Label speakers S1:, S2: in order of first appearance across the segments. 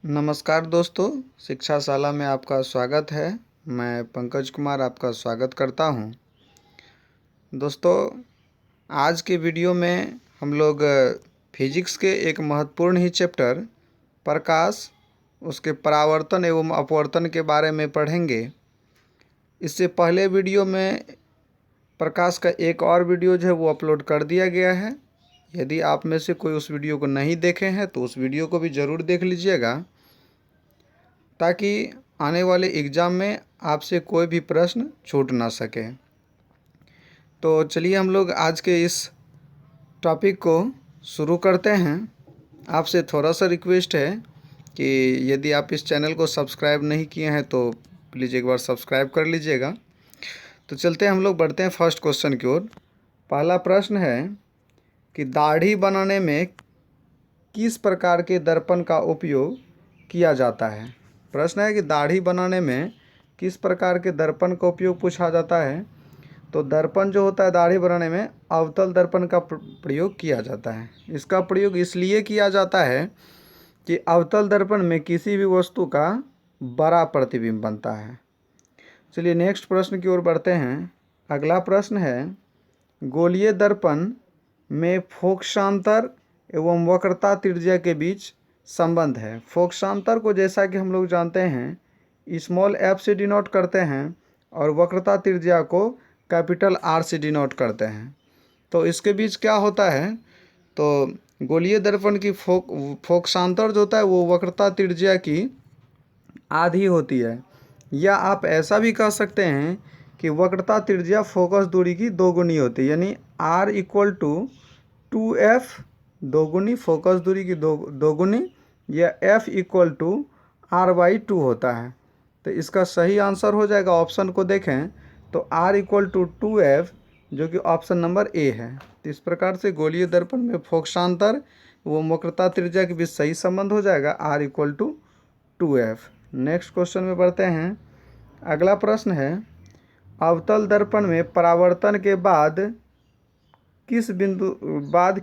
S1: नमस्कार दोस्तों, शिक्षाशाला में आपका स्वागत है। मैं पंकज कुमार आपका स्वागत करता हूं। दोस्तों, आज के वीडियो में हम लोग फिजिक्स के एक महत्वपूर्ण ही चैप्टर प्रकाश, उसके परावर्तन एवं अपवर्तन के बारे में पढ़ेंगे। इससे पहले वीडियो में प्रकाश का एक और वीडियो जो है वो अपलोड कर दिया गया है। यदि आप में से कोई उस वीडियो को नहीं देखे हैं तो उस वीडियो को भी ज़रूर देख लीजिएगा, ताकि आने वाले एग्ज़ाम में आपसे कोई भी प्रश्न छूट ना सके। तो चलिए हम लोग आज के इस टॉपिक को शुरू करते हैं। आपसे थोड़ा सा रिक्वेस्ट है कि यदि आप इस चैनल को सब्सक्राइब नहीं किए हैं तो प्लीज़ एक बार सब्सक्राइब कर लीजिएगा। तो चलते हैं, हम लोग बढ़ते हैं फर्स्ट क्वेश्चन की ओर। पहला प्रश्न है कि दाढ़ी बनाने में किस प्रकार के दर्पण का उपयोग किया जाता है। प्रश्न है कि दाढ़ी बनाने में किस प्रकार के दर्पण का उपयोग पूछा जाता है। तो दर्पण जो होता है दाढ़ी बनाने में अवतल दर्पण का प्रयोग किया जाता है। इसका प्रयोग इसलिए किया जाता है कि अवतल दर्पण में किसी भी वस्तु का बड़ा प्रतिबिंब बनता है। चलिए नेक्स्ट प्रश्न की ओर बढ़ते हैं। अगला प्रश्न है, गोलीय दर्पण में फोकसांतर एवं वक्रता त्रिज्या के बीच संबंध है। फोकसांतर को जैसा कि हम लोग जानते हैं स्मॉल f से डिनोट करते हैं और वक्रता त्रिज्या को कैपिटल R से डिनोट करते हैं। तो इसके बीच क्या होता है, तो गोलीय दर्पण की फोकसांतर जो होता है वो वक्रता त्रिज्या की आधी होती है, या आप ऐसा भी कह सकते हैं कि वक्रता त्रिज्या फोकस दूरी की दोगुनी होती है, यानी R इक्वल टू 2F दोगुनी फोकस दूरी की दोगुनी, या F इक्वल टू R/2 होता है। तो इसका सही आंसर हो जाएगा, ऑप्शन को देखें तो R इक्वल टू 2F, जो कि ऑप्शन नंबर ए है। तो इस प्रकार से गोलीय दर्पण में फोकसांतर वो वक्रता त्रिज्या के बीच सही संबंध हो जाएगा, R equal to 2F। Next question में बढ़ते हैं। अगला प्रश्न है, अवतल दर्पण में परावर्तन के बाद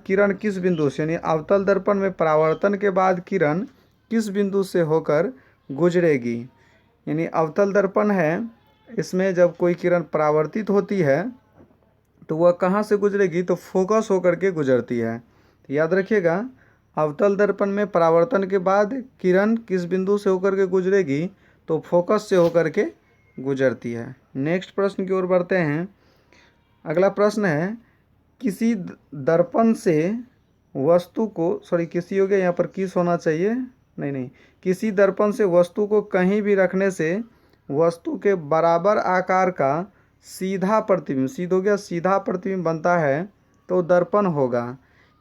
S1: किरण किस बिंदु से, यानी अवतल दर्पण में परावर्तन के बाद किरण किस बिंदु से होकर गुजरेगी। यानी अवतल दर्पण है, इसमें जब कोई किरण परावर्तित होती है तो वह कहाँ से गुजरेगी, तो फोकस होकर के गुजरती है। तो याद रखिएगा, अवतल दर्पण में परावर्तन के बाद किरण किस बिंदु से होकर के गुजरेगी, तो फोकस से होकर के गुजरती है। नेक्स्ट प्रश्न की ओर बढ़ते हैं। अगला प्रश्न है, किसी दर्पण से वस्तु को किसी हो गया, यहाँ पर किस होना चाहिए, नहीं, किसी दर्पण से वस्तु को कहीं भी रखने से वस्तु के बराबर आकार का सीधा प्रतिबिंब, हो गया सीधा प्रतिबिंब बनता है तो दर्पण होगा।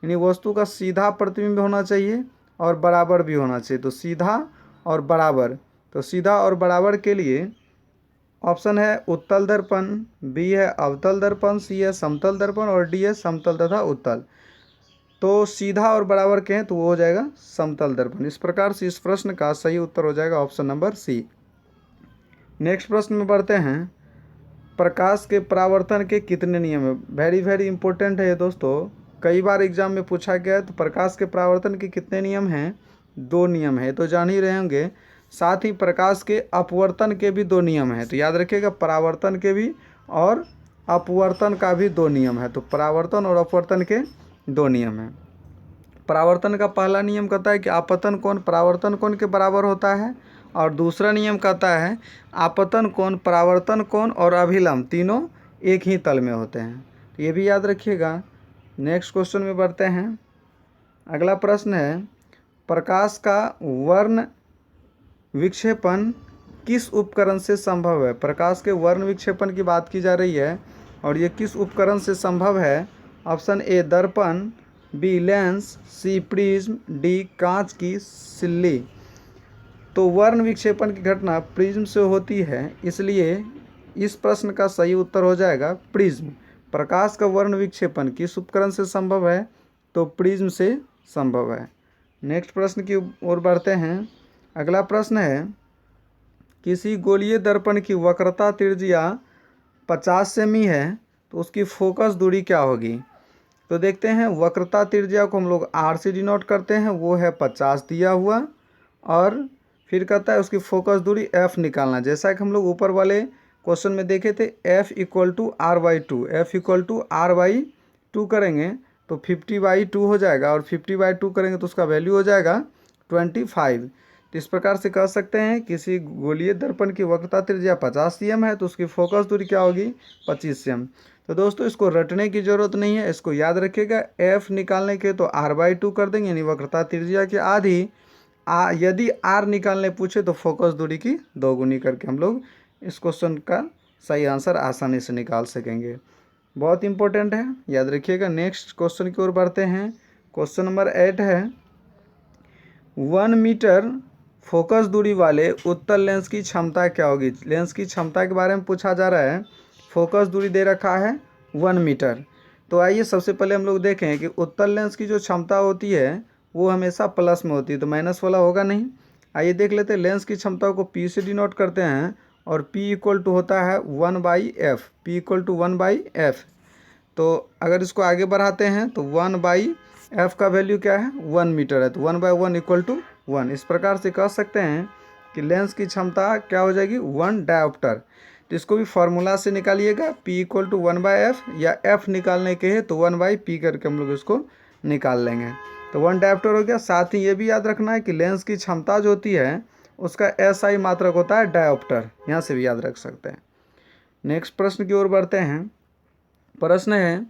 S1: यानी वस्तु का सीधा प्रतिबिंब होना चाहिए और बराबर भी होना चाहिए। तो सीधा और बराबर, तो सीधा और बराबर के लिए ऑप्शन है उत्तल दर्पण, बी है अवतल दर्पण, सी है समतल दर्पण और डी है समतल तथा उत्तल। तो सीधा और बराबर के हैं तो वो हो जाएगा समतल दर्पण। इस प्रकार से इस प्रश्न का सही उत्तर हो जाएगा ऑप्शन नंबर सी। नेक्स्ट प्रश्न में बढ़ते हैं। प्रकाश के परावर्तन के कितने नियम है। वेरी वेरी इंपॉर्टेंट है ये दोस्तों, कई बार एग्जाम में पूछा गया है। तो प्रकाश के परावर्तन के कितने नियम हैं, 2 नियम है, तो जान ही रहे होंगे। साथ ही प्रकाश के अपवर्तन के भी 2 नियम हैं। तो याद रखिएगा, परावर्तन के भी और अपवर्तन का भी 2 नियम है। तो परावर्तन और अपवर्तन के 2 नियम हैं। परावर्तन का पहला नियम कहता है कि आपतन कोण परावर्तन कोण के बराबर होता है, और दूसरा नियम कहता है आपतन कोण परावर्तन कोण और अभिलंब तीनों एक ही तल में होते हैं। तो ये भी याद रखिएगा। नेक्स्ट क्वेश्चन में बढ़ते हैं। अगला प्रश्न है, प्रकाश का वर्ण विक्षेपण किस उपकरण से संभव है। प्रकाश के वर्ण विक्षेपण की बात की जा रही है और ये किस उपकरण से संभव है। ऑप्शन ए दर्पण, बी लेंस, सी प्रिज्म, डी कांच की सिल्ली। तो वर्ण विक्षेपण की घटना प्रिज्म से होती है, इसलिए इस प्रश्न का सही उत्तर हो जाएगा प्रिज्म। प्रकाश का वर्ण विक्षेपण किस उपकरण से संभव है, तो प्रिज्म से संभव है। नेक्स्ट प्रश्न की ओर बढ़ते हैं। अगला प्रश्न है, किसी गोलीय दर्पण की वक्रता त्रिज्या 50 सेमी है तो उसकी फोकस दूरी क्या होगी। तो देखते हैं, वक्रता त्रिज्या को हम लोग R से डिनोट करते हैं, वो है 50 दिया हुआ, और फिर कहता है उसकी फोकस दूरी f निकालना। जैसा कि हम लोग ऊपर वाले क्वेश्चन में देखे थे, f equal to r/2, f equal to r/2 करेंगे तो 50/2 हो जाएगा, और 50/2 करेंगे तो उसका वैल्यू हो जाएगा 25। तो इस प्रकार से कह सकते हैं किसी गोलीय दर्पण की वक्रता त्रिज्या 50 cm है तो उसकी फोकस दूरी क्या होगी, 25 cm। तो दोस्तों इसको रटने की ज़रूरत नहीं है, इसको याद रखिएगा। f निकालने के तो r/2 कर देंगे, यानी वक्रता त्रिज्या की आधी। यदि r निकालने पूछे तो फोकस दूरी की दोगुनी करके हम लोग इस क्वेश्चन का सही आंसर आसानी से निकाल सकेंगे। बहुत इंपॉर्टेंट है, याद रखिएगा। नेक्स्ट क्वेश्चन की ओर बढ़ते हैं। क्वेश्चन नंबर 8 है, 1 मीटर फोकस दूरी वाले उत्तल लेंस की क्षमता क्या होगी। लेंस की क्षमता के बारे में पूछा जा रहा है। फोकस दूरी दे रखा है 1 मीटर। तो आइए सबसे पहले हम लोग देखें कि उत्तल लेंस की जो क्षमता होती है वो हमेशा प्लस में होती है, तो माइनस वाला होगा नहीं। आइए देख लेते हैं। लेंस की क्षमता को P से डिनोट करते हैं, और P इक्वल टू होता है 1/f, P equal to 1/f। तो अगर इसको आगे बढ़ाते हैं तो 1/f का वैल्यू क्या है, 1 मीटर है, तो 1/1 इक्वल टू 1। इस प्रकार से कह सकते हैं कि लेंस की क्षमता क्या हो जाएगी, 1 डायोप्टर। तो इसको भी फार्मूला से निकालिएगा, P इक्वल टू 1/f, या f निकालने के है तो 1/p करके हम लोग इसको निकाल लेंगे। तो 1 डायोप्टर हो गया। साथ ही ये भी याद रखना है कि लेंस की क्षमता जो होती है उसका SI मात्रक होता है डायोप्टर, यहाँ से भी याद रख सकते हैं। नेक्स्ट प्रश्न की ओर बढ़ते हैं। प्रश्न है,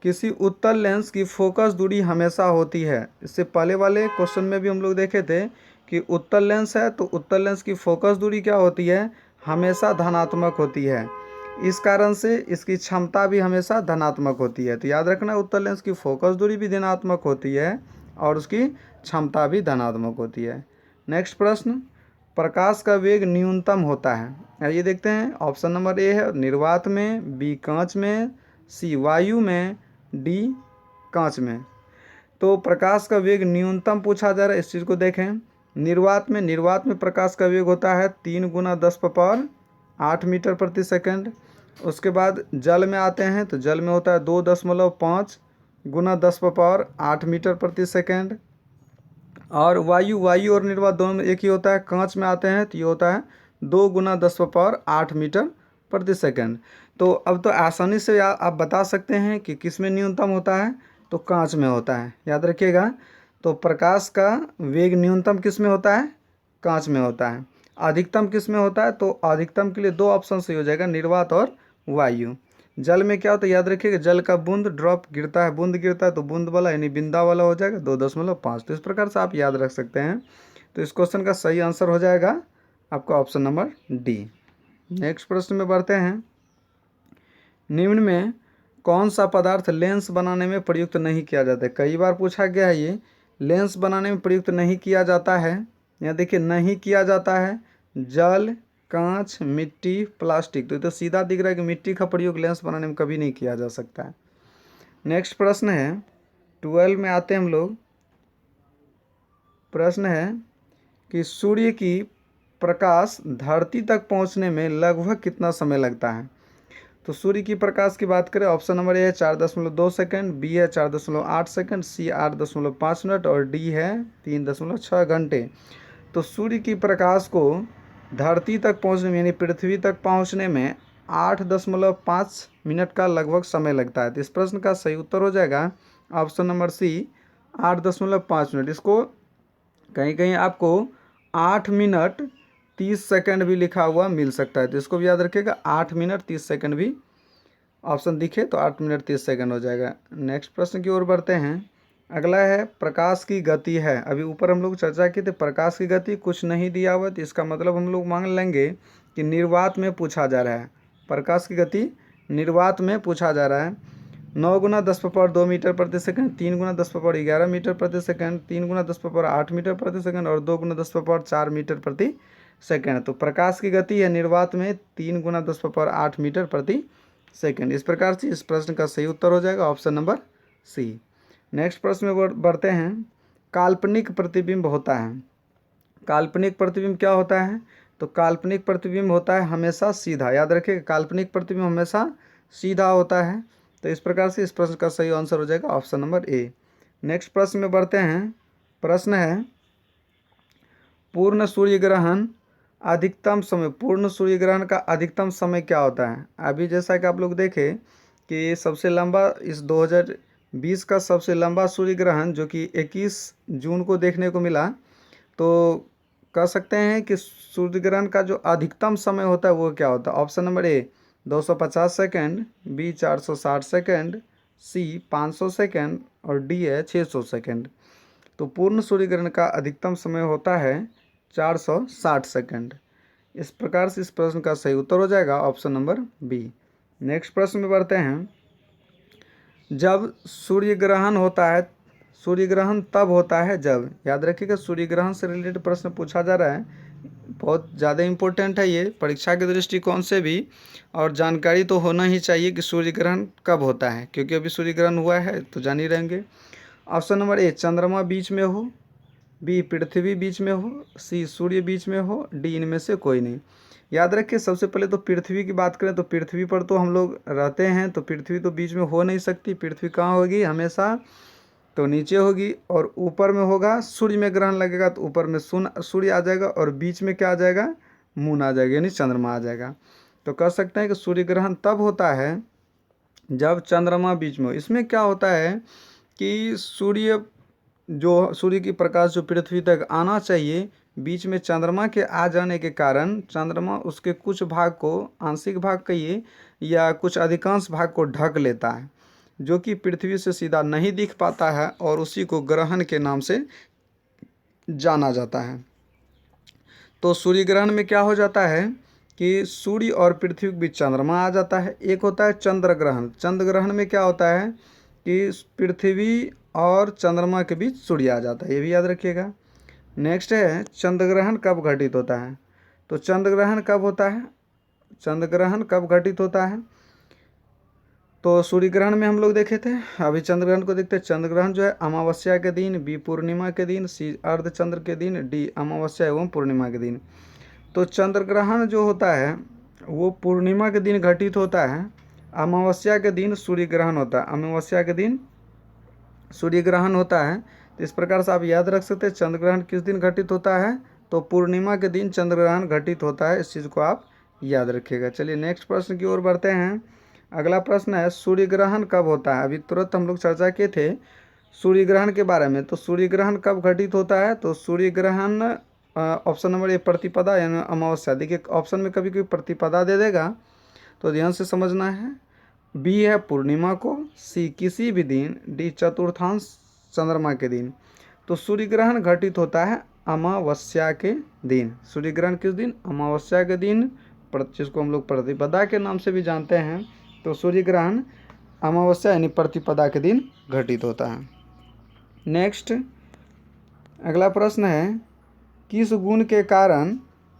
S1: किसी उत्तल लेंस की फोकस दूरी हमेशा होती है। इससे पहले वाले क्वेश्चन में भी हम लोग देखे थे कि उत्तल लेंस है तो उत्तल लेंस की फोकस दूरी क्या होती है, हमेशा धनात्मक होती है। इस कारण से इसकी क्षमता भी हमेशा धनात्मक होती है। तो याद रखना, उत्तल लेंस की फोकस दूरी भी धनात्मक होती है और उसकी क्षमता भी धनात्मक होती है। नेक्स्ट प्रश्न, प्रकाश का वेग न्यूनतम होता है। ये देखते हैं। ऑप्शन नंबर ए है निर्वात में, बी कांच में, सी वायु में, डी कांच में। तो प्रकाश का वेग न्यूनतम पूछा जा रहा है, इस चीज़ को देखें। निर्वात में प्रकाश का वेग होता है 3 × 10⁸ मीटर प्रति सेकंड। उसके बाद जल में आते हैं तो जल में होता है 2.5 × 10⁸ मीटर प्रति सेकंड। और वायु और निर्वात दोनों में एक ही होता है। कांच में आते हैं तो ये होता है 2 × 10⁸ मीटर प्रति सेकंड। तो अब तो आसानी से आप बता सकते हैं कि किस में न्यूनतम होता है, तो कांच में होता है। याद रखिएगा। तो प्रकाश का वेग न्यूनतम किस में होता है, कांच में होता है। अधिकतम किस में होता है, तो अधिकतम के लिए 2 ऑप्शन सही हो जाएगा, निर्वात और वायु। जल में क्या होता है, याद रखिएगा, जल का बूंद ड्रॉप गिरता है, बूंद गिरता है तो बूंद वाला यानी बिंदा वाला हो जाएगा 2.5। तो इस प्रकार से आप याद रख सकते हैं। तो इस क्वेश्चन का सही आंसर हो जाएगा आपका ऑप्शन नंबर डी। नेक्स्ट प्रश्न में बढ़ते हैं। निम्न में कौन सा पदार्थ लेंस बनाने में प्रयुक्त नहीं किया जाता है। कई बार पूछा गया है, ये लेंस बनाने में प्रयुक्त नहीं किया जाता है। यहाँ देखिए, नहीं किया जाता है जल, कांच, मिट्टी, प्लास्टिक। तो ये तो सीधा दिख रहा है कि मिट्टी का प्रयोग लेंस बनाने में कभी नहीं किया जा सकता है। नेक्स्ट प्रश्न है 12 में आते हैं हम लोग। प्रश्न है कि सूर्य की प्रकाश धरती तक पहुंचने में लगभग कितना समय लगता है। तो सूर्य की प्रकाश की बात करें, ऑप्शन नंबर ए है 4.2 सेकंड, बी है 4.8 सेकंड, सी 8.5 मिनट और डी है 3.6 घंटे। तो सूर्य की प्रकाश को धरती तक पहुंचने में यानी पृथ्वी तक पहुंचने में 8.5 मिनट का लगभग समय लगता है। तो इस प्रश्न का सही उत्तर हो जाएगा ऑप्शन नंबर सी, 8.5 मिनट। इसको कहीं कहीं आपको 8 मिनट 30 सेकंड भी लिखा हुआ मिल सकता है, तो इसको भी याद रखिएगा। 8 मिनट 30 सेकंड भी ऑप्शन दिखे तो 8 मिनट 30 सेकंड हो जाएगा। नेक्स्ट प्रश्न की ओर बढ़ते हैं। अगला है प्रकाश की गति है। अभी ऊपर हम लोग चर्चा की थी प्रकाश की गति, कुछ नहीं दिया हुआ, तो इसका मतलब हम लोग मान लेंगे कि निर्वात में पूछा जा रहा है। प्रकाश की गति निर्वात में पूछा जा रहा है। 9 × 10⁻² मीटर प्रति सेकंड, 3 × 10⁻11 मीटर प्रति सेकंड, 3 × 10⁸ मीटर प्रति सेकंड और 2 × 10⁻4 मीटर प्रति सेकंड। तो प्रकाश की गति है निर्वात में 3 × 10⁸ मीटर प्रति सेकंड। इस प्रकार से इस प्रश्न का सही उत्तर हो जाएगा ऑप्शन नंबर सी। नेक्स्ट प्रश्न में बढ़ते हैं। काल्पनिक प्रतिबिंब होता है। काल्पनिक प्रतिबिंब क्या होता है, तो काल्पनिक प्रतिबिंब होता है हमेशा सीधा। याद रखिए, काल्पनिक प्रतिबिंब हमेशा सीधा होता है। तो इस प्रकार से इस प्रश्न का सही आंसर हो जाएगा ऑप्शन नंबर ए। नेक्स्ट प्रश्न में बढ़ते हैं। प्रश्न है पूर्ण सूर्य ग्रहण अधिकतम समय, पूर्ण सूर्य ग्रहण का अधिकतम समय क्या होता है? अभी जैसा कि आप लोग देखें कि सबसे लंबा इस 2020 का सबसे लंबा सूर्य ग्रहण जो कि 21 जून को देखने को मिला, तो कह सकते हैं कि सूर्य ग्रहण का जो अधिकतम समय होता है वो क्या होता है? Option number A 250 second, B 460 second, C 500 second और डी है 600 सेकेंड। तो पूर्ण सूर्य ग्रहण का अधिकतम समय होता है 460 सेकेंड। इस प्रकार से इस प्रश्न का सही उत्तर हो जाएगा ऑप्शन नंबर बी। नेक्स्ट प्रश्न में बढ़ते हैं। जब सूर्य ग्रहण होता है, सूर्य ग्रहण तब होता है जब, याद रखिएगा सूर्य ग्रहण से रिलेटेड प्रश्न पूछा जा रहा है, बहुत ज़्यादा इम्पोर्टेंट है ये परीक्षा के दृष्टिकोण से भी, और जानकारी तो होना ही चाहिए कि सूर्य ग्रहण कब होता है, क्योंकि अभी सूर्य ग्रहण हुआ है तो जान ही रहेंगे। ऑप्शन नंबर ए चंद्रमा बीच में हो, बी पृथ्वी बीच में हो, सी सूर्य बीच में हो, डी इनमें से कोई नहीं। याद रखिए सबसे पहले तो पृथ्वी की बात करें तो पृथ्वी पर तो हम लोग रहते हैं, तो पृथ्वी तो बीच में हो नहीं सकती। पृथ्वी कहाँ होगी हमेशा? तो नीचे होगी। और ऊपर में होगा, सूर्य में ग्रहण लगेगा तो ऊपर में सूर्य आ जाएगा, और बीच में क्या आ जाएगा? मून आ जाएगा, यानी चंद्रमा आ जाएगा। तो कह सकते हैं कि सूर्य ग्रहण तब होता है जब चंद्रमा बीच में हो। इसमें क्या होता है कि सूर्य की प्रकाश जो पृथ्वी तक आना चाहिए, बीच में चंद्रमा के आ जाने के कारण चंद्रमा उसके कुछ भाग को, आंशिक भाग कहिए या कुछ अधिकांश भाग को ढक लेता है, जो कि पृथ्वी से सीधा नहीं दिख पाता है, और उसी को ग्रहण के नाम से जाना जाता है। तो सूर्य ग्रहण में क्या हो जाता है कि सूर्य और पृथ्वी के बीच चंद्रमा आ जाता है। एक होता है चंद्र ग्रहण। चंद्र ग्रहण में क्या होता है कि पृथ्वी और चंद्रमा के बीच सूर्य आ जाता है, ये भी याद रखिएगा। नेक्स्ट है चंद्र ग्रहण कब घटित होता है? तो चंद्र ग्रहण कब होता है? चंद्र ग्रहण कब घटित होता है? तो सूर्य ग्रहण में हम लोग देखे थे, अभी चंद्र ग्रहण को देखते हैं। चंद्र ग्रहण जो है अमावस्या के दिन, बी पूर्णिमा के दिन, सी अर्धचंद्र के दिन, डी अमावस्या एवं पूर्णिमा के दिन। तो चंद्र ग्रहण जो होता है वो पूर्णिमा के दिन घटित होता है, अमावस्या के दिन सूर्य ग्रहण होता है, अमावस्या के दिन सूर्य ग्रहण होता है। तो इस प्रकार से आप याद रख सकते हैं चंद्र ग्रहण किस दिन घटित होता है, तो पूर्णिमा के दिन चंद्र ग्रहण घटित होता है। इस चीज़ को आप याद रखिएगा। चलिए नेक्स्ट प्रश्न की ओर बढ़ते हैं। अगला प्रश्न है सूर्य ग्रहण कब होता है? अभी तुरंत हम लोग चर्चा किए थे सूर्य ग्रहण के बारे में। तो सूर्य ग्रहण कब घटित होता है? तो सूर्य ग्रहण ऑप्शन नंबर ए प्रतिपदा यानी अमावस्या। देखिए ऑप्शन में कभी कभी प्रतिपदा दे देगा, तो ध्यान से समझना है। बी है पूर्णिमा को, सी किसी भी दिन, डी चतुर्थांश चंद्रमा के दिन। तो सूर्य ग्रहण घटित होता है अमावस्या के दिन। सूर्य ग्रहण किस दिन? अमावस्या के दिन, जिसको हम लोग प्रतिपदा के नाम से भी जानते हैं। तो सूर्य ग्रहण अमावस्या यानी प्रतिपदा के दिन घटित होता है। नेक्स्ट अगला प्रश्न है किस गुण के कारण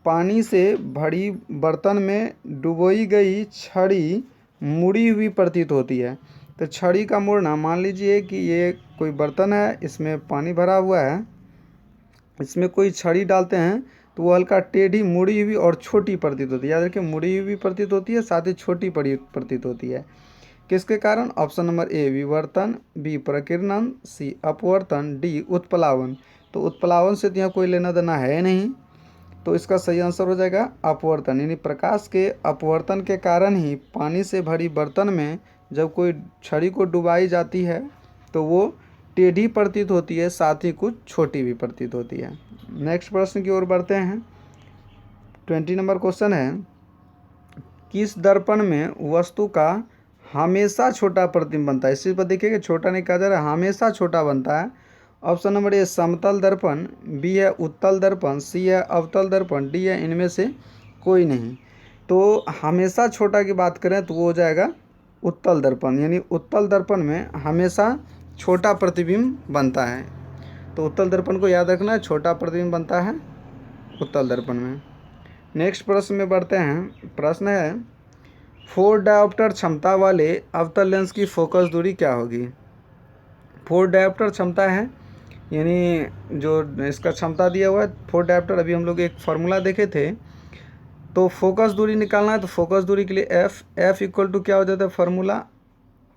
S1: पानी से भरी बर्तन में डुबोई गई छड़ी मुड़ी हुई प्रतीत होती है? तो छड़ी का मुड़ना, मान लीजिए कि ये कोई बर्तन है, इसमें पानी भरा हुआ है, इसमें कोई छड़ी डालते हैं तो वो हल्का टेढ़ी मुड़ी हुई और छोटी प्रतीत होती है। याद रखिए मुड़ी हुई प्रतीत होती है, साथ ही छोटी प्रतीत होती है। किसके कारण? ऑप्शन नंबर ए विवर्तन, बी प्रकीर्णन, सी अपवर्तन, डी उत्प्लावन। तो उत्प्लावन से तो यहाँ कोई लेना देना है नहीं, तो इसका सही आंसर हो जाएगा अपवर्तन। यानी प्रकाश के अपवर्तन के कारण ही पानी से भरी बर्तन में जब कोई छड़ी को डुबाई जाती है तो वो टेढ़ी प्रतीत होती है, साथ ही कुछ छोटी भी प्रतीत होती है। नेक्स्ट प्रश्न की ओर बढ़ते हैं। 20 नंबर क्वेश्चन है किस दर्पण में वस्तु का हमेशा छोटा प्रतिबिंब बनता है? इस चीज़ पर देखिए कि छोटा नहीं कहा जा रहा है, हमेशा छोटा बनता है। ऑप्शन नंबर ए समतल दर्पण, बी है उत्तल दर्पण, सी है अवतल दर्पण, डी है इनमें से कोई नहीं। तो हमेशा छोटा की बात करें तो वो हो जाएगा उत्तल दर्पण, यानी उत्तल दर्पण में हमेशा छोटा प्रतिबिंब बनता है। तो उत्तल दर्पण को याद रखना है, छोटा प्रतिबिंब बनता है उत्तल दर्पण में। नेक्स्ट प्रश्न में बढ़ते हैं। प्रश्न है 4 डायोप्टर क्षमता वाले अवतल लेंस की फोकस दूरी क्या होगी? 4 डायोप्टर क्षमता है, यानी जो इसका क्षमता दिया हुआ है 4 डायोप्टर। अभी हम लोग एक फार्मूला देखे थे, तो फोकस दूरी निकालना है। तो फोकस दूरी के लिए एफ इक्वल टू क्या हो जाता है? Formula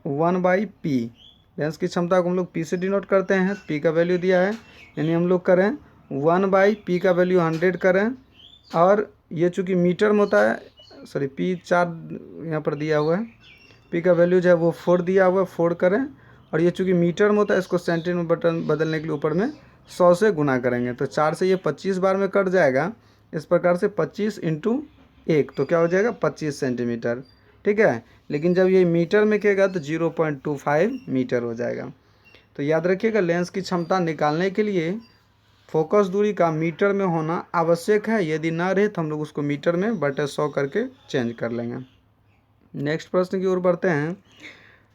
S1: 1/p। लेंस की क्षमता को हम लोग पी से डिनोट करते हैं, पी का वैल्यू दिया है, यानी हम लोग करें 1/p का वैल्यू 100 करें, और ये चूँकि मीटर में होता है, सॉरी p 4 यहाँ पर दिया हुआ है, p का वैल्यू जो है वो 4 दिया हुआ है, 4 करें, और ये चूँकि मीटर में होता है इसको सेंटीमीटर में बटन बदलने के लिए ऊपर में 100 से गुना करेंगे, तो 4 से ये 25 बार में कट जाएगा। इस प्रकार से 25 × 1 तो क्या हो जाएगा 25 सेंटीमीटर, ठीक है। लेकिन जब ये मीटर में कहेगा तो 0.25 मीटर हो जाएगा। तो याद रखिएगा, लेंस की क्षमता निकालने के लिए फोकस दूरी का मीटर में होना आवश्यक है। यदि ना रहे तो हम लोग उसको मीटर में बटे 100 करके चेंज कर लेंगे। नेक्स्ट प्रश्न की ओर बढ़ते हैं।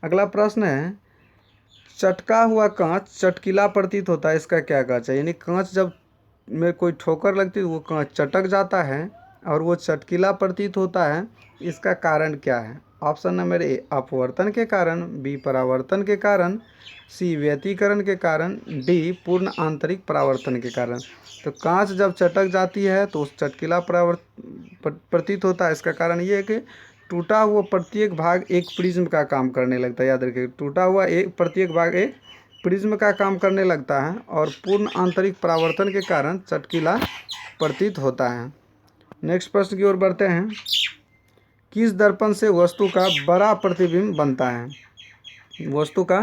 S1: अगला प्रश्न है, चटका हुआ कांच चटकीला प्रतीत होता है, इसका क्या कांच है? यानी कांच जब में कोई ठोकर लगती है वो कांच चटक जाता है और वो चटकीला प्रतीत होता है, इसका कारण क्या है? ऑप्शन नंबर ए अपवर्तन के कारण, बी परावर्तन के कारण, सी व्यतिकरण के कारण, डी पूर्ण आंतरिक परावर्तन के कारण। तो कांच जब चटक जाती है तो उस चटकीला प्रतीत होता है, इसका कारण ये है कि टूटा हुआ प्रत्येक भाग एक प्रिज्म का काम करने लगता है। याद रखिए, टूटा हुआ प्रत्येक भाग एक प्रिज्म का काम करने लगता है और पूर्ण आंतरिक परावर्तन के कारण चटकीला प्रतीत होता है। नेक्स्ट प्रश्न की ओर बढ़ते हैं। किस दर्पण से वस्तु का बड़ा प्रतिबिंब बनता है? वस्तु का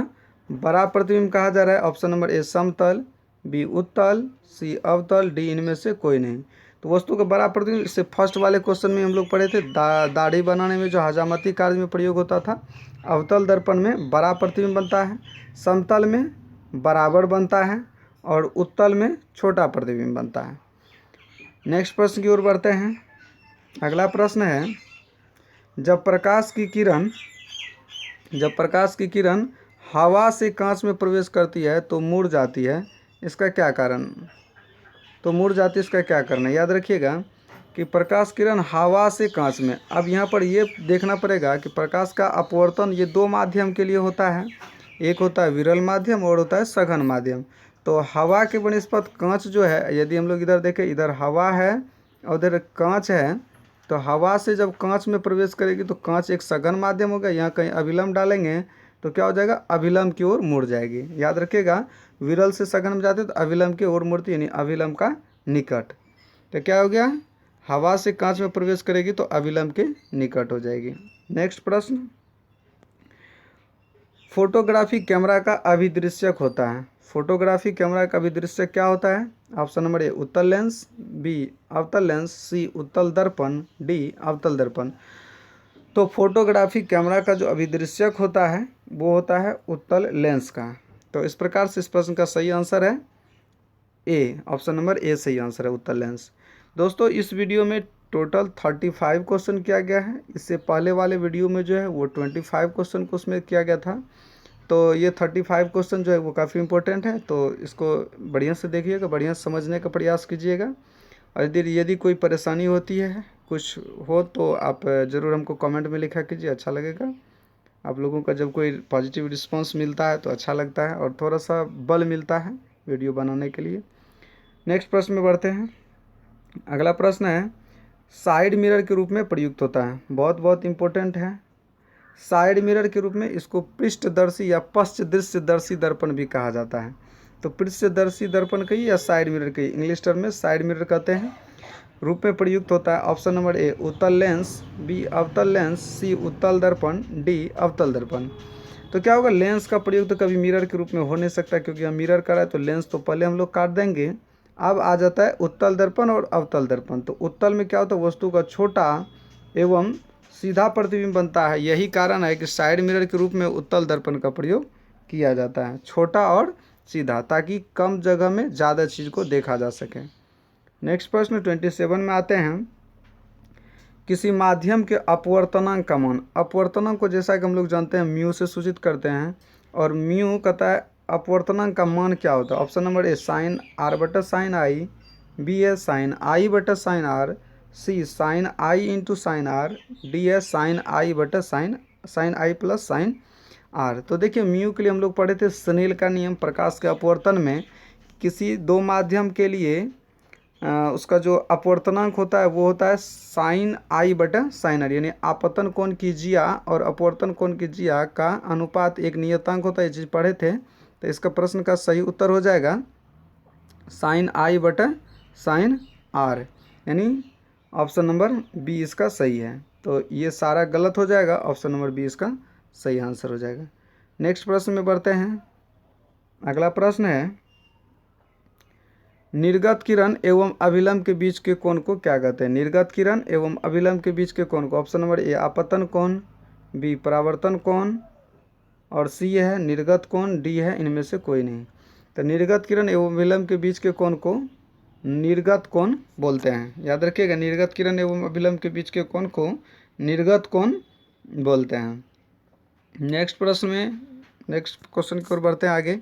S1: बड़ा प्रतिबिंब कहा जा रहा है। ऑप्शन नंबर ए समतल, बी उत्तल, सी अवतल, डी इनमें से कोई नहीं। तो वस्तु का बड़ा प्रतिबिंब, इससे फर्स्ट वाले क्वेश्चन में हम लोग पढ़े थे, दाढ़ी बनाने में जो हजामती कार्य में प्रयोग होता था। अवतल दर्पण में बड़ा प्रतिबिंब बनता है, समतल में बराबर बनता है और उत्तल में छोटा प्रतिबिंब बनता है। नेक्स्ट प्रश्न की ओर बढ़ते हैं। अगला प्रश्न है, जब प्रकाश की किरण हवा से कांच में प्रवेश करती है तो मुड़ जाती है, इसका क्या कारण? तो मुड़ जाती है, इसका क्या कारण है? याद रखिएगा कि प्रकाश किरण हवा से कांच में, अब यहाँ पर ये देखना पड़ेगा कि प्रकाश का अपवर्तन ये दो माध्यम के लिए होता है, एक होता है विरल माध्यम और होता है सघन माध्यम। तो हवा के बनिस्पत कांच जो है, यदि हम लोग इधर देखें, इधर हवा है और उधर कांच है, तो हवा से जब कांच में प्रवेश करेगी तो कांच एक सघन माध्यम होगा, यहाँ कहीं अभिलंब डालेंगे तो क्या हो जाएगा, अभिलंब की ओर मुड़ जाएगी। याद रखिएगा, विरल से सघन में जाते तो अभिलंब की ओर मुड़ती, यानी अभिलंब का निकट। तो क्या हो गया, हवा से कांच में प्रवेश करेगी तो अभिलंब के निकट हो जाएगी। नेक्स्ट प्रश्न, फोटोग्राफी कैमरा का अभिदृश्यक होता है। फोटोग्राफी कैमरा का अभिदृश्यक क्या होता है? ऑप्शन नंबर ए उत्तल लेंस, बी अवतल लेंस, सी उत्तल दर्पण, डी अवतल दर्पण। तो फोटोग्राफी कैमरा का जो अभिदृश्यक होता है वो होता है उत्तल लेंस का। तो इस प्रकार से इस प्रश्न का सही आंसर है ए, ऑप्शन नंबर ए सही आंसर है, उत्तल लेंस। दोस्तों, इस वीडियो में टोटल 35 क्वेश्चन किया गया है। इससे पहले वाले वीडियो में जो है वो 25 क्वेश्चन को उसमें किया गया था। तो ये 35 क्वेश्चन जो है वो काफ़ी इंपॉर्टेंट है, तो इसको बढ़िया से देखिएगा, बढ़िया समझने का प्रयास कीजिएगा। और यदि कोई परेशानी होती है, कुछ हो, तो आप ज़रूर हमको कमेंट में लिखा कीजिए, अच्छा लगेगा। आप लोगों का जब कोई पॉजिटिव रिस्पांस मिलता है तो अच्छा लगता है और थोड़ा सा बल मिलता है वीडियो बनाने के लिए। नेक्स्ट प्रश्न में बढ़ते हैं। अगला प्रश्न है, साइड मिरर के रूप में प्रयुक्त होता है। बहुत इम्पोर्टेंट है। साइड मिरर के रूप में इसको पृष्ठदर्शी या पश्चदृश्यदर्शी दर्पण भी कहा जाता है। तो पृष्ठदर्शी दर्पण कहिए या साइड मिरर कहिए, इंग्लिश टर्म में साइड मिरर कहते हैं, रूप में प्रयुक्त होता है। ऑप्शन नंबर ए उत्तल लेंस, बी अवतल लेंस, सी उत्तल दर्पण, डी अवतल दर्पण। तो क्या होगा, लेंस का प्रयोग तो कभी मिरर के रूप में हो नहीं सकता, क्योंकि हम मिरर कर रहे हैं तो लेंस तो पहले हम लोग काट देंगे। अब आ जाता है उत्तल दर्पण और अवतल दर्पण। तो उत्तल में क्या होता है, वस्तु का छोटा एवं सीधा प्रतिबिंब बनता है। यही कारण है कि साइड मिरर के रूप में उत्तल दर्पण का प्रयोग किया जाता है, छोटा और सीधा, ताकि कम जगह में ज़्यादा चीज़ को देखा जा सके। नेक्स्ट प्रश्न 27 में आते हैं। किसी माध्यम के अपवर्तनांक का मान, अपवर्तनांक को जैसा कि हम लोग जानते हैं म्यू से सूचित करते हैं, और म्यू कहता है अपवर्तनांक का मान क्या होता है। Option number A sine R बटा साइन आई, बी है साइन आई बटा sine R, C sine I into sine R, D है साइन आई बटा sine I plus sine R. तो देखिए, म्यू के लिए हम लोग पढ़े थे स्नेल का नियम। प्रकाश के अपवर्तन में किसी दो माध्यम के लिए उसका जो अपवर्तनांक होता है वो होता है साइन आई बटा साइन आर, यानी आपतन कोण की जिया और अपवर्तन कोण की जिया का अनुपात एक नियतांक होता है। ये चीज़ पढ़े थे। तो इसका प्रश्न का सही उत्तर हो जाएगा साइन आई बटा साइन आर, यानी ऑप्शन नंबर बी इसका सही है। तो ये सारा गलत हो जाएगा, ऑप्शन नंबर बी इसका सही आंसर हो जाएगा। नेक्स्ट प्रश्न में बढ़ते हैं। अगला प्रश्न है, निर्गत किरण एवं अभिलंब के बीच के कोण को क्या कहते हैं? निर्गत किरण एवं अभिलंब के बीच के कोण को, ऑप्शन नंबर ए आपतन कोण, बी परावर्तन कोण, और सी है निर्गत कोण, डी है इनमें से कोई नहीं। तो निर्गत किरण एवं अभिलंब के बीच के कोण को निर्गत कोण बोलते हैं। याद रखिएगा, निर्गत किरण एवं अभिलंब के बीच के कोण को निर्गत कोण बोलते हैं। नेक्स्ट क्वेश्चन की ओर बढ़ते हैं आगे।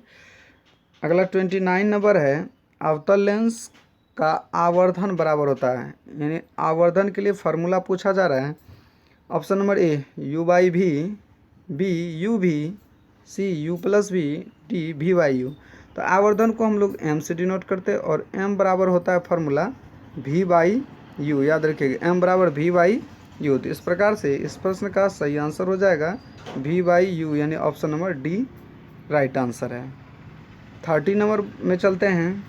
S1: अगला 29 नंबर है, अवतल लेंस का आवर्धन बराबर होता है, यानी आवर्धन के लिए फार्मूला पूछा जा रहा है। Option number A u by भी, बी यू भी, सी यू प्लस भी, डी भी बाई यू। तो आवर्धन को हम लोग m से डिनोट करते हैं और m बराबर होता है फार्मूला v बाई यू। याद रखिएगा m बराबर v बाई यू। तो इस प्रकार से इस प्रश्न का सही आंसर हो जाएगा v बाई यू, यानी option number D right answer है। 30 नंबर में चलते हैं।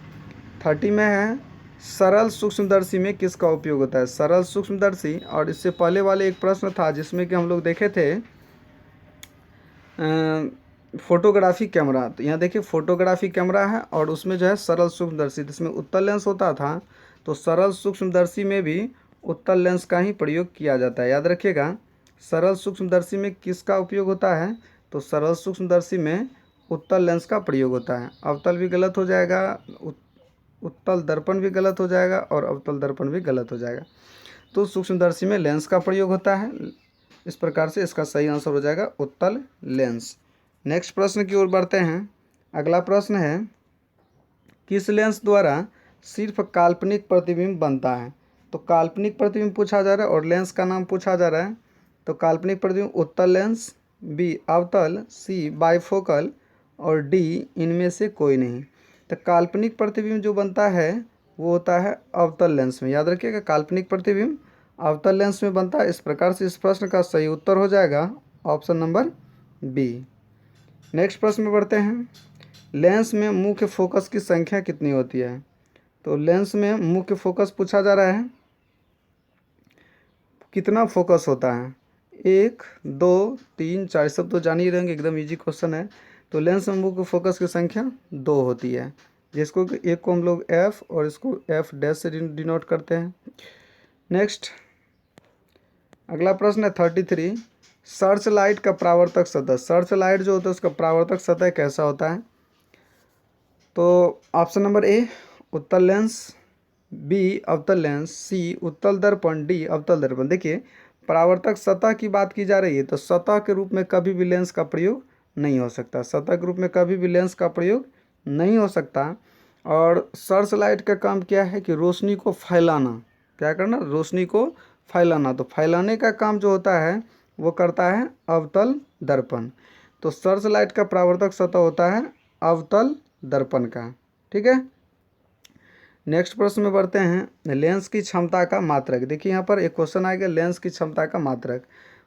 S1: 30 में है, सरल सूक्ष्मदर्शी में किसका उपयोग होता है? सरल सूक्ष्मदर्शी, और इससे पहले वाले एक प्रश्न था जिसमें कि हम लोग देखे थे फोटोग्राफी कैमरा। तो यहाँ देखिए फोटोग्राफी कैमरा है और उसमें जो है सरल सूक्ष्मदर्शी, जिसमें उत्तल लेंस होता था। तो सरल सूक्ष्मदर्शी में भी उत्तल लेंस का ही प्रयोग किया जाता है। याद रखिएगा, सरल सूक्ष्मदर्शी में किसका उपयोग होता है? तो सरल सूक्ष्मदर्शी में उत्तल लेंस का प्रयोग होता है। अवतल भी गलत हो जाएगा, उत्तल दर्पण भी गलत हो जाएगा और अवतल दर्पण भी गलत हो जाएगा। तो सूक्ष्मदर्शी में लेंस का प्रयोग होता है। इस प्रकार से इसका सही आंसर हो जाएगा उत्तल लेंस। नेक्स्ट प्रश्न की ओर बढ़ते हैं। अगला प्रश्न है, किस लेंस द्वारा सिर्फ काल्पनिक प्रतिबिंब बनता है? तो काल्पनिक प्रतिबिंब पूछा जा रहा है और लेंस का नाम पूछा जा रहा है। तो काल्पनिक प्रतिबिंब उत्तल लेंस, बी अवतल, सी बाइफोकल और डी इनमें से कोई नहीं। तो काल्पनिक प्रतिबिंब जो बनता है वो होता है अवतल लेंस में। याद रखिएगा, काल्पनिक प्रतिबिंब अवतल लेंस में बनता है। इस प्रकार से इस प्रश्न का सही उत्तर हो जाएगा ऑप्शन नंबर बी। नेक्स्ट प्रश्न में बढ़ते हैं। लेंस में मुख्य फोकस की संख्या कितनी होती है? तो लेंस में मुख्य फोकस पूछा जा रहा है, कितना फोकस होता है? 1, 2, 3, 4, सब तो जान ही रहेंगे, एकदम इजी क्वेश्चन है। तो लेंस में मुख्य फोकस की संख्या 2 होती है, जिसको एक को हम लोग f और इसको f डैश से डिनोट करते हैं। नेक्स्ट अगला प्रश्न है 33, सर्च लाइट का परावर्तक सतह। सर्च लाइट जो होता है उसका परावर्तक सतह कैसा होता है? तो ऑप्शन नंबर ए उत्तल लेंस, बी अवतल लेंस, सी उत्तल दर्पण, डी अवतल दर्पण। देखिए परावर्तक सतह की बात की जा रही है, तो सतह के रूप में कभी भी लेंस का प्रयोग नहीं हो सकता। सतह के रूप में कभी भी लेंस का प्रयोग नहीं हो सकता। और सर्च लाइट का काम क्या है कि रोशनी को फैलाना। क्या करना? रोशनी को फैलाना। तो फैलाने का काम जो होता है वो करता है अवतल दर्पण। तो सर्च लाइट का परावर्तक सतह होता है अवतल दर्पण का। ठीक है। नेक्स्ट प्रश्न में बढ़ते हैं। लेंस की क्षमता का मात्रक। देखिए यहाँ पर एक क्वेश्चन आएगा, लेंस की क्षमता का मात्रक।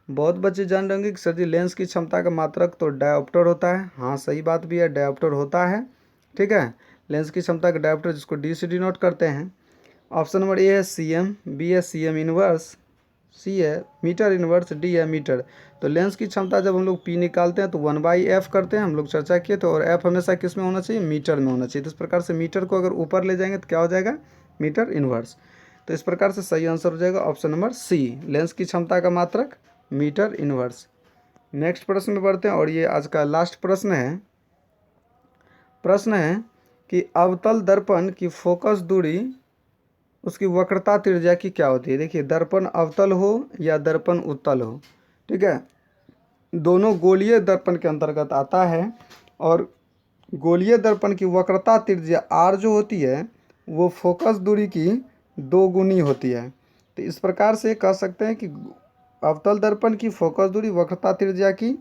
S1: बहुत बच्चे जान रहे होंगे कि सर जी लेंस की क्षमता का मात्रक तो डायोप्टर होता है। हाँ सही बात भी है, डायोप्टर होता है। ठीक है, लेंस की क्षमता का डायोप्टर, जिसको डी से डिनोट करते हैं। ऑप्शन नंबर ए है सीएम, बी है सीएम इनवर्स, सी है मीटर इनवर्स, डी है मीटर। तो लेंस की क्षमता जब हम लोग पी निकालते हैं तो 1/f करते हैं, हम लोग चर्चा किए थे। और f हमेशा किस में होना चाहिए? मीटर में होना चाहिए। तो इस प्रकार से मीटर को अगर ऊपर ले जाएंगे तो क्या हो जाएगा? Metre inverse. तो इस प्रकार से सही आंसर हो जाएगा ऑप्शन नंबर सी, लेंस की क्षमता का मात्रक मीटर इनवर्स। नेक्स्ट प्रश्न में बढ़ते हैं और ये आज का लास्ट प्रश्न है। प्रश्न है कि अवतल दर्पण की फोकस दूरी, उसकी वक्रता त्रिज्या की क्या होती है? देखिए दर्पण अवतल हो या दर्पण उत्तल हो, ठीक है, दोनों गोलीय दर्पण के अंतर्गत आता है। और गोलीय दर्पण की वक्रता त्रिज्या r जो होती है वो फोकस दूरी की 2 गुनी होती है। तो इस प्रकार से कह सकते हैं कि अवतल दर्पण की फोकस दूरी वक्रता त्रिज्या की,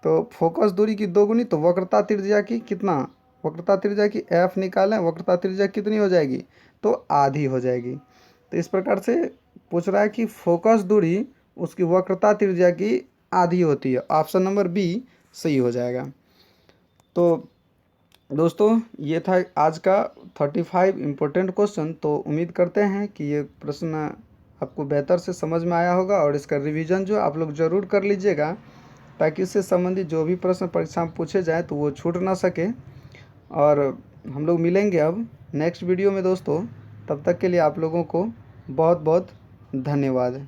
S1: तो फोकस दूरी की 2 गुनी, तो वक्रता त्रिज्या की कितना? वक्रता त्रिज्या की f निकालें, वक्रता त्रिज्या कितनी हो जाएगी? तो आधी हो जाएगी। तो इस प्रकार से पूछ रहा है कि फोकस दूरी उसकी वक्रता त्रिज्या की आधी होती है। ऑप्शन नंबर बी सही हो जाएगा। तो दोस्तों ये था आज का 35 इम्पोर्टेंट क्वेश्चन। तो उम्मीद करते हैं कि ये प्रश्न आपको बेहतर से समझ में आया होगा और इसका रिवीजन जो आप लोग ज़रूर कर लीजिएगा, ताकि इससे संबंधित जो भी प्रश्न परीक्षा में पूछे जाए तो वो छूट ना सके। और हम लोग मिलेंगे अब नेक्स्ट वीडियो में दोस्तों। तब तक के लिए आप लोगों को बहुत बहुत धन्यवाद।